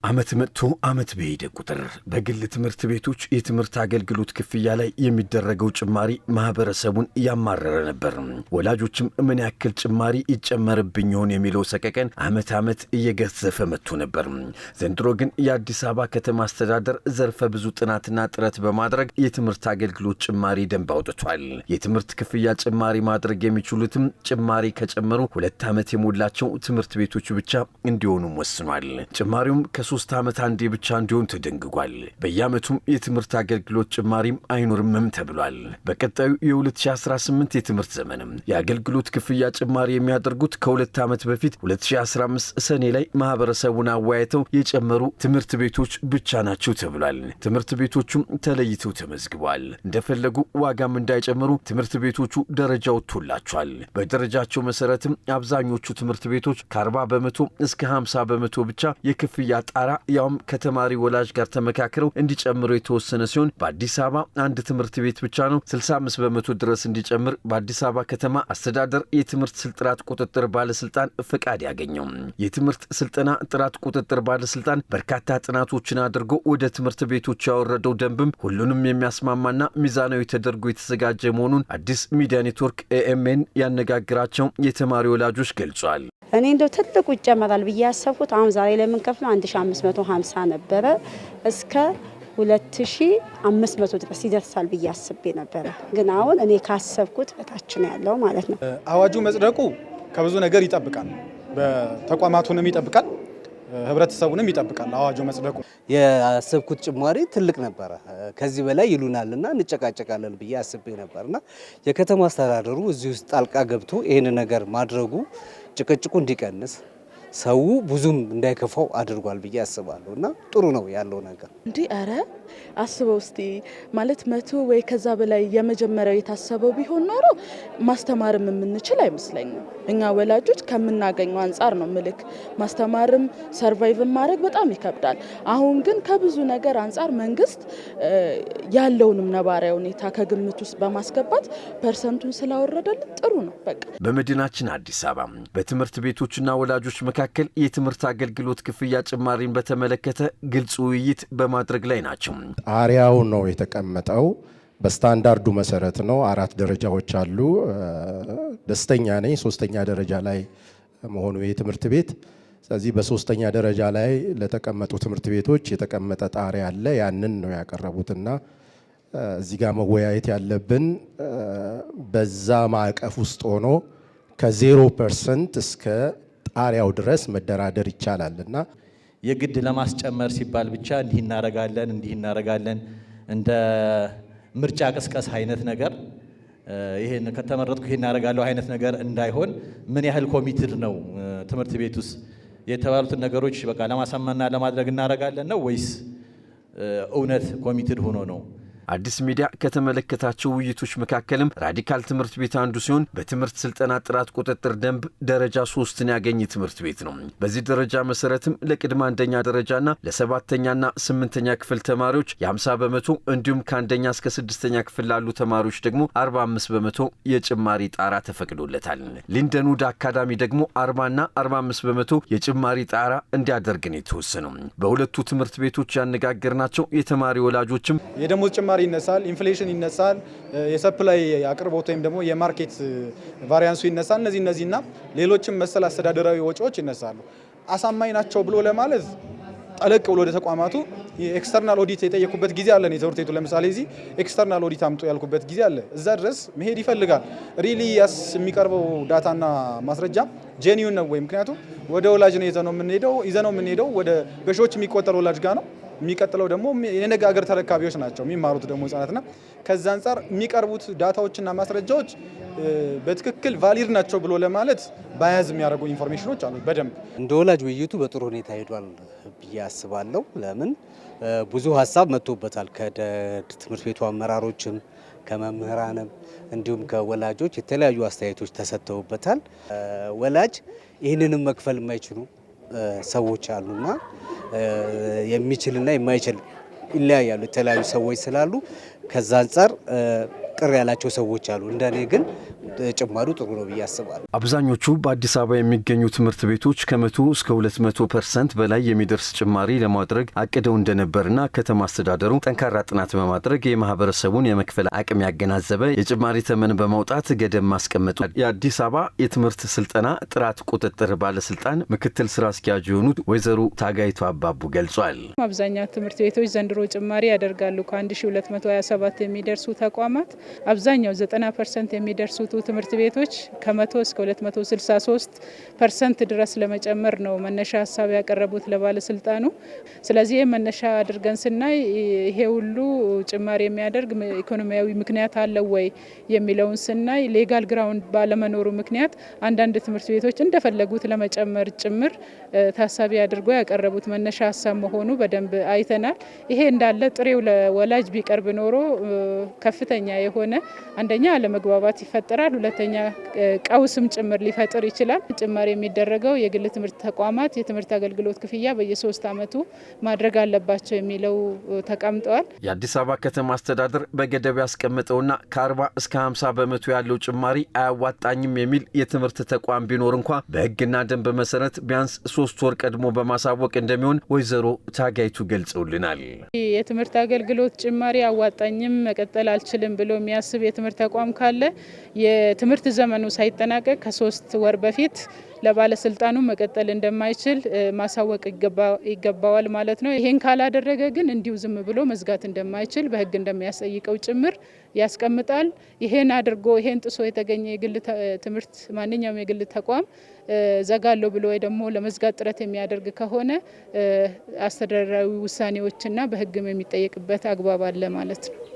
ዓመት መጥቶ ዓመት በሄደ ቁጥር በግል ትምህርት ቤቶች የትምህርት አገልግሎት ክፍያ ላይ የሚደረገው ጭማሪ ማህበረሰቡን ያማረረ ነበር። ወላጆችም ምን ያክል ጭማሪ ይጨመርብኝ ይሆን የሚለው ሰቀቀን ዓመት እየገዘፈ መጥቶ ነበር። ዘንድሮ ግን የአዲስ አበባ ከተማ አስተዳደር ዘርፈ ብዙ ጥናትና ጥረት በማድረግ የትምህርት አገልግሎት ጭማሪ ደንብ አውጥቷል። የትምህርት ክፍያ ጭማሪ ማድረግ የሚችሉትም ጭማሪ ከጨመሩ 2 ዓመት የሞላቸው ትምህርት ቤቶች ብቻ እንዲሆኑም ወስኗል። ጭማሪውም ከ3 ዓመት አንዴ ብቻ እንዲሆን ተደንግጓል። በየዓመቱም የትምህርት አገልግሎት ጭማሪም አይኖርምም ተብሏል። በቀጣዩ የ2018 የትምህርት ዘመንም የአገልግሎት ክፍያ ጭማሪ የሚያደርጉት ከ2 ዓመት በፊት 2015 ሰኔ ላይ ማህበረሰቡን አወያይተው የጨመሩ ትምህርት ቤቶች ብቻ ናቸው ተብሏል። ትምህርት ቤቶቹም ተለይተው ተመዝግበዋል። እንደፈለጉ ዋጋም እንዳይጨምሩ ትምህርት ቤቶቹ ደረጃ ወጥቶላቸዋል። በደረጃቸው መሰረትም አብዛኞቹ ትምህርት ቤቶች ከ40 በመቶ እስከ 50 በመቶ ብቻ የክፍያ ጣራ ያውም ከተማሪ ወላጅ ጋር ተመካክረው እንዲጨምሩ የተወሰነ ሲሆን በአዲስ አበባ አንድ ትምህርት ቤት ብቻ ነው 65 በመቶ ድረስ እንዲጨምር በአዲስ አበባ ከተማ አስተዳደር የትምህርት ጥራት ቁጥጥር ባለስልጣን ፍቃድ ያገኘው። የትምህርት ስልጠና ጥራት ቁጥጥር ባለስልጣን በርካታ ጥናቶችን አድርጎ ወደ ትምህርት ቤቶች ያወረደው ደንብም ሁሉንም የሚያስማማና ሚዛናዊ ተደርጎ የተዘጋጀ መሆኑን አዲስ ሚዲያ ኔትወርክ ኤኤምኤን ያነጋግራቸው የተማሪ ወላጆች ገልጿል። እኔ እንደው ትልቁ ይጨመራል ብዬ ያሰብኩት አሁን ዛሬ ላይ የምንከፍለው 1550 ነበረ እስከ 2500 ድረስ ይደርሳል ብዬ አስቤ ነበረ። ግን አሁን እኔ ካሰብኩት በታች ነው ያለው ማለት ነው። አዋጁ መጽደቁ ከብዙ ነገር ይጠብቃል። በተቋማቱንም ይጠብቃል፣ ህብረተሰቡንም ይጠብቃል። አዋጁ መጽደቁ ያሰብኩት ጭማሪ ትልቅ ነበረ። ከዚህ በላይ ይሉናልና እንጨቃጨቃለን ብዬ አስቤ ነበርና የከተማ አስተዳደሩ እዚህ ውስጥ ጣልቃ ገብቶ ይሄን ነገር ማድረጉ ጭቅጭቁ እንዲቀንስ ሰው ብዙም እንዳይከፋው አድርጓል ብዬ አስባለሁ እና ጥሩ ነው ያለው ነገር። አረ አስበው እስቲ ማለት 100 ወይ ከዛ በላይ የመጀመሪያው የታሰበው ቢሆን ኖሮ ማስተማርም የምንችል አይመስለኝም። እኛ ወላጆች ከምናገኘው አንፃር ነው ምልክ ማስተማርም ሰርቫይቭ ማድረግ በጣም ይከብዳል። አሁን ግን ከብዙ ነገር አንፃር መንግስት ያለውንም ነባራዊ ሁኔታ ከግምት ውስጥ በማስገባት ፐርሰንቱን ስላወረደልን ጥሩ ነው። በቃ በመዲናችን አዲስ አበባ በትምህርት ቤቶችና ወላጆች መካከል የትምህርት አገልግሎት ክፍያ ጭማሪን በተመለከተ ግልጽ ውይይት በማድረግ ላይ ናቸው። ጣሪያው ነው የተቀመጠው። በስታንዳርዱ መሰረት ነው። 4 ደረጃዎች አሉ። ደስተኛ ነኝ 3ኛ ደረጃ ላይ መሆኑ የትምህርት ቤት። ስለዚህ በ3ኛ ደረጃ ላይ ለተቀመጡ ትምህርት ቤቶች የተቀመጠ ጣሪያ አለ። ያንን ነው ያቀረቡትና እዚህ ጋር መወያየት ያለብን በዛ ማዕቀፍ ውስጥ ሆኖ ከ0% እስከ ጣሪያው ድረስ መደራደር ይቻላልና የግድ ለማስጨመር ሲባል ብቻ እንዲህ እናረጋለን እንደ ምርጫ ቅስቀሳ አይነት ነገር ይሄን ከተመረጥኩ ይሄን እናረጋለሁ አይነት ነገር እንዳይሆን ምን ያህል ኮሚትድ ነው ትምህርት ቤት ውስጥ የተባሉትን ነገሮች በቃ ለማሳመንና ለማድረግ እናረጋለን ነው ወይስ እውነት ኮሚትድ ሆኖ ነው? አዲስ ሚዲያ ከተመለከታቸው ውይይቶች መካከልም ራዲካል ትምህርት ቤት አንዱ ሲሆን በትምህርት ስልጠና ጥራት ቁጥጥር ደንብ ደረጃ 3ን ያገኘ ትምህርት ቤት ነው። በዚህ ደረጃ መሰረትም ለቅድመ አንደኛ ደረጃና ለ7ኛና 8ኛ ክፍል ተማሪዎች የ50 በመቶ እንዲሁም ከአንደኛ እስከ 6ኛ ክፍል ላሉ ተማሪዎች ደግሞ 45 በመቶ የጭማሪ ጣራ ተፈቅዶለታል። ሊንደንውድ አካዳሚ ደግሞ 40ና 45 በመቶ የጭማሪ ጣራ እንዲያደርግ ነው የተወሰነው። በሁለቱ ትምህርት ቤቶች ያነጋገርናቸው የተማሪ ወላጆችም የደሞዝ ጭማሪ ይነሳል፣ ኢንፍሌሽን ይነሳል፣ የሰፕላይ አቅርቦት ወይም ደግሞ የማርኬት ቫሪያንሱ ይነሳል። እነዚህና ሌሎችም መሰል አስተዳደራዊ ወጪዎች ይነሳሉ። አሳማኝ ናቸው ብሎ ለማለት ጠለቅ ብሎ ወደ ተቋማቱ ኤክስተርናል ኦዲት የጠየቁበት ጊዜ አለ። የትምህርት ቤቱ ለምሳሌ እዚህ ኤክስተርናል ኦዲት አምጡ ያልኩበት ጊዜ አለ። እዛ ድረስ መሄድ ይፈልጋል። ሪሊ የሚቀርበው ዳታና ማስረጃ ጄኒዩን ነው ወይ? ምክንያቱም ወደ ወላጅ ነው ይዘነው የምንሄደው ወደ በሺዎች የሚቆጠር ወላጅ ጋር ነው። የሚቀጥለው ደግሞ የነገ ሀገር ተረካቢዎች ናቸው የሚማሩት ደግሞ ህጻናትና ከዛ አንፃር የሚቀርቡት ዳታዎችና ማስረጃዎች በትክክል ቫሊድ ናቸው ብሎ ለማለት ባያዝ የሚያደርጉ ኢንፎርሜሽኖች አሉ። በደንብ እንደ ወላጅ ውይይቱ በጥሩ ሁኔታ ሄዷል ብዬ አስባለሁ። ለምን ብዙ ሀሳብ መጥቶበታል። ከትምህርት ቤቱ አመራሮችም ከመምህራንም እንዲሁም ከወላጆች የተለያዩ አስተያየቶች ተሰጥተውበታል። ወላጅ ይህንንም መክፈል የማይችሉ ሰዎች አሉና የሚችልና የማይችል ይለያያሉ። የተለያዩ ሰዎች ስላሉ ከዛ አንፃር ቅር ያላቸው ሰዎች አሉ። እንደኔ ግን ጭማሩ ጥሩ ነው ብዬ አስባለሁ። አብዛኞቹ በአዲስ አበባ የሚገኙ ትምህርት ቤቶች ከ100 እስከ 200% በላይ የሚደርስ ጭማሪ ለማድረግ አቅደው እንደነበርና ከተማ አስተዳደሩ ጠንካራ ጥናት በማድረግ የማህበረሰቡን የመክፈል አቅም ያገናዘበ የጭማሪ ተመን በማውጣት ገደብ ማስቀመጡ የአዲስ አበባ የትምህርት ስልጠና ጥራት ቁጥጥር ባለስልጣን ምክትል ስራ አስኪያጅ የሆኑት ወይዘሮ ታጋይቱ አባቡ ገልጿል። አብዛኛው ትምህርት ቤቶች ዘንድሮ ጭማሪ ያደርጋሉ። ከ1227 የሚደርሱ ተቋማት አብዛኛው 90% የሚደርሱት ትምህርት ቤቶች ከ100 እስከ 263% ድረስ ለመጨመር ነው መነሻ ሀሳብ ያቀረቡት ለባለስልጣኑ። ስለዚህ መነሻ አድርገን ስናይ ይሄ ሁሉ ጭማሪ የሚያደርግ ኢኮኖሚያዊ ምክንያት አለው ወይ የሚለውን ስናይ ሌጋል ግራውንድ ባለመኖሩ ምክንያት አንዳንድ ትምህርት ቤቶች እንደፈለጉት ለመጨመር ጭምር ታሳቢ አድርጎ ያቀረቡት መነሻ ሀሳብ መሆኑ በደንብ አይተናል። ይሄ እንዳለ ጥሬው ለወላጅ ቢቀርብ ኖሮ ከፍተኛ የሆነ አንደኛ አለመግባባት ይፈጠራል፣ ሁለተኛ ቀውስም ጭምር ሊፈጥር ይችላል። ጭማሪ የሚደረገው የግል ትምህርት ተቋማት የትምህርት አገልግሎት ክፍያ በየ3 ዓመቱ ማድረግ አለባቸው የሚለው ተቀምጠዋል። የአዲስ አበባ ከተማ አስተዳደር በገደብ ያስቀመጠውና ከ40 እስከ 50 በመቶ ያለው ጭማሪ አያዋጣኝም የሚል የትምህርት ተቋም ቢኖር እንኳ በሕግና ደንብ መሰረት ቢያንስ 3 ወር ቀድሞ በማሳወቅ እንደሚሆን ወይዘሮ ታጋይቱ ገልጸውልናል። የትምህርት አገልግሎት ጭማሪ አያዋጣኝም መቀጠል አልችልም ብሎ የሚያስብ የትምህርት ተቋም ካለ የትምህርት ዘመኑ ሳይጠናቀቅ ከ3 ወር በፊት ለባለስልጣኑ መቀጠል እንደማይችል ማሳወቅ ይገባዋል ማለት ነው። ይሄን ካላደረገ ግን እንዲሁ ዝም ብሎ መዝጋት እንደማይችል በሕግ እንደሚያስጠይቀው ጭምር ያስቀምጣል። ይሄን አድርጎ ይሄን ጥሶ የተገኘ የግል ትምህርት ማንኛውም የግል ተቋም ዘጋለሁ ብሎ ወይ ደግሞ ለመዝጋት ጥረት የሚያደርግ ከሆነ አስተዳደራዊ ውሳኔዎችና በሕግም የሚጠየቅበት አግባብ አለ ማለት ነው።